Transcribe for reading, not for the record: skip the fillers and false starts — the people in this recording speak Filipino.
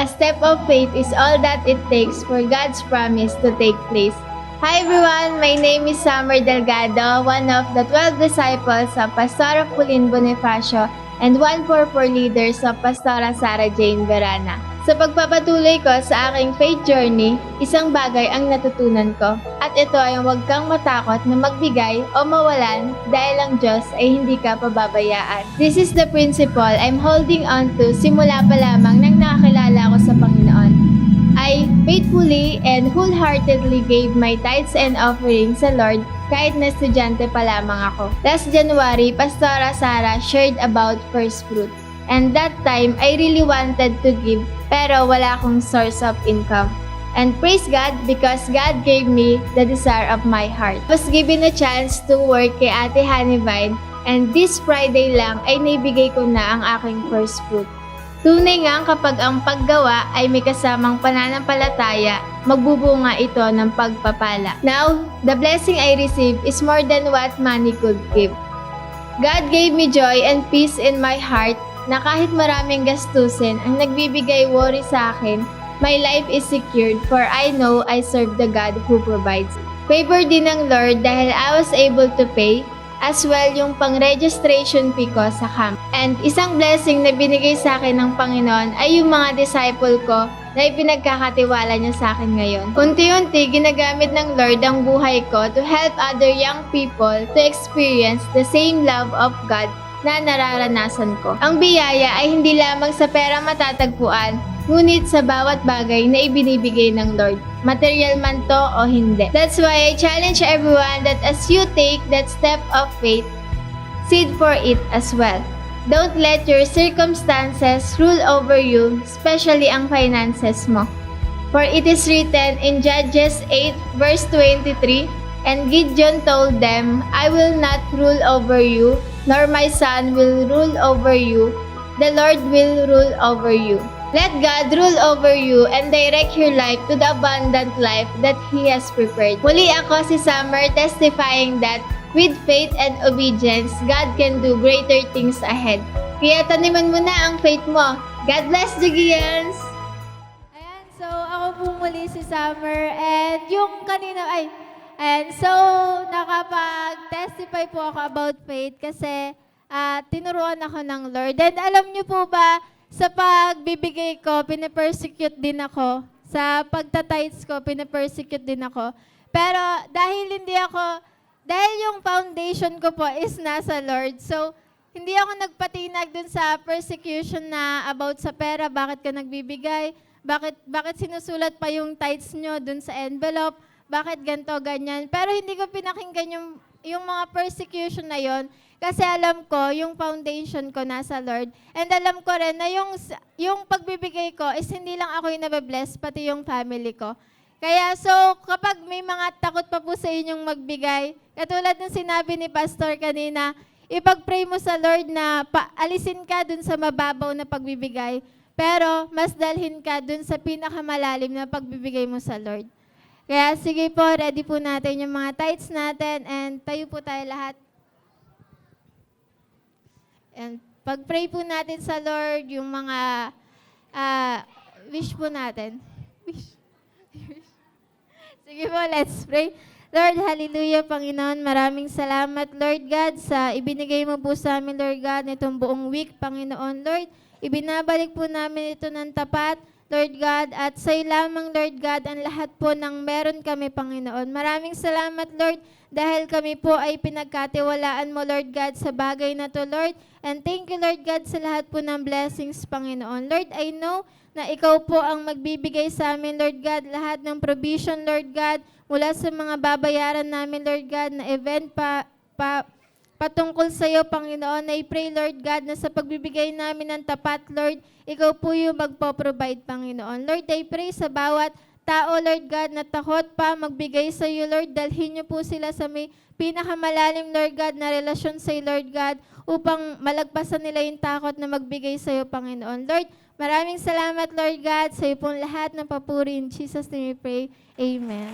A step of faith is all that it takes for God's promise to take place. Hi everyone, my name is Summer Delgado, one of the 12 disciples of Pastora Pauline Bonifacio and 144 leaders of Pastora Sarah Jane Verana. Sa pagpapatuloy ko sa aking faith journey, isang bagay ang natutunan ko. At ito ay huwag kang matakot na magbigay o mawalan dahil ang Diyos ay hindi ka pababayaan. This is the principle I'm holding on to simula pa lamang nang nakakilala ko sa Panginoon. I faithfully and wholeheartedly gave my tithes and offerings sa Lord kahit na estudyante pa lamang ako. Last January, Pastora Sarah shared about first fruit. And that time, I really wanted to give pero wala akong source of income. And praise God because God gave me the desire of my heart. I was given a chance to work kay Ate Honeyvine and this Friday lang ay naibigay ko na ang aking first fruit. Tunay nga kapag ang paggawa ay may kasamang pananampalataya, magbubunga ito ng pagpapala. Now, the blessing I received is more than what money could give. God gave me joy and peace in my heart na kahit maraming gastusin ang nagbibigay worry sa akin, my life is secured for I know I serve the God who provides. Favor din ng Lord dahil I was able to pay as well yung pang-registration fee ko sa camp. And isang blessing na binigay sa akin ng Panginoon ay yung mga disciple ko na ipinagkakatiwala niya sa akin ngayon. Unti-unti, ginagamit ng Lord ang buhay ko to help other young people to experience the same love of God na nararanasan ko. Ang biyaya ay hindi lamang sa pera matatagpuan, ngunit sa bawat bagay na ibinibigay ng Lord, material man to o hindi. That's why I challenge everyone that as you take that step of faith, seed for it as well. Don't let your circumstances rule over you, especially ang finances mo. For it is written in Judges 8 verse 23, and Gideon told them, I will not rule over you, nor my son will rule over you. The Lord will rule over you. Let God rule over you and direct your life to the abundant life that He has prepared. Muli ako si Summer testifying that with faith and obedience, God can do greater things ahead. Kaya taniman mo na ang faith mo. God bless, Jugians! Ayan, so ako po muli si Summer and yung kanina and so nakapag-testify po ako about faith kasi tinuruan ako ng Lord. And alam niyo po ba, sa pagbibigay ko, pinapersecute din ako. Sa pagtatites ko, pinapersecute din ako. Pero dahil yung foundation ko po is nasa Lord, so hindi ako nagpatinag dun sa persecution na about sa pera, bakit ka nagbibigay, bakit sinusulat pa yung tithes nyo dun sa envelope, bakit ganito, ganyan. Pero hindi ko pinakinggan yung mga persecution na yon kasi alam ko, yung foundation ko nasa Lord. And alam ko rin na yung pagbibigay ko is hindi lang ako yung nababless, pati yung family ko. Kaya so, kapag may mga takot pa po sa inyong magbigay, katulad ng sinabi ni Pastor kanina, ipag-pray mo sa Lord na alisin ka dun sa mababaw na pagbibigay, pero mas dalhin ka dun sa pinakamalalim na pagbibigay mo sa Lord. Kaya sige po, ready po natin yung mga tithes natin and tayo po tayo lahat. And pag-pray po natin sa Lord, yung mga wish po natin. Wish. Sige po, let's pray. Lord, hallelujah, Panginoon. Maraming salamat, Lord God, sa ibinigay mo po sa amin, Lord God, nitong buong week, Panginoon. Lord, ibinabalik po namin ito ng tapat, Lord God, at sa'yo lamang, Lord God, ang lahat po ng meron kami, Panginoon. Maraming salamat, Lord, dahil kami po ay pinagkatiwalaan mo, Lord God, sa bagay na to, Lord. And thank you, Lord God, sa lahat po ng blessings, Panginoon. Lord, I know na ikaw po ang magbibigay sa amin, Lord God, lahat ng provision, Lord God, mula sa mga babayaran namin, Lord God, na event patungkol sa iyo, Panginoon. I pray, Lord God, na sa pagbibigay namin ng tapat, Lord, ikaw po yung magpo-provide, Panginoon. Lord, I pray sa bawat tao, Lord God, na takot pa magbigay sa iyo, Lord, dalhin niyo po sila sa may pinakamalalim, Lord God, na relasyon sa iyo, Lord God, upang malagpasan nila yung takot na magbigay sa iyo, Panginoon. Lord, maraming salamat, Lord God, sa iyo pong lahat ng papuri. In Jesus' name we pray. Amen.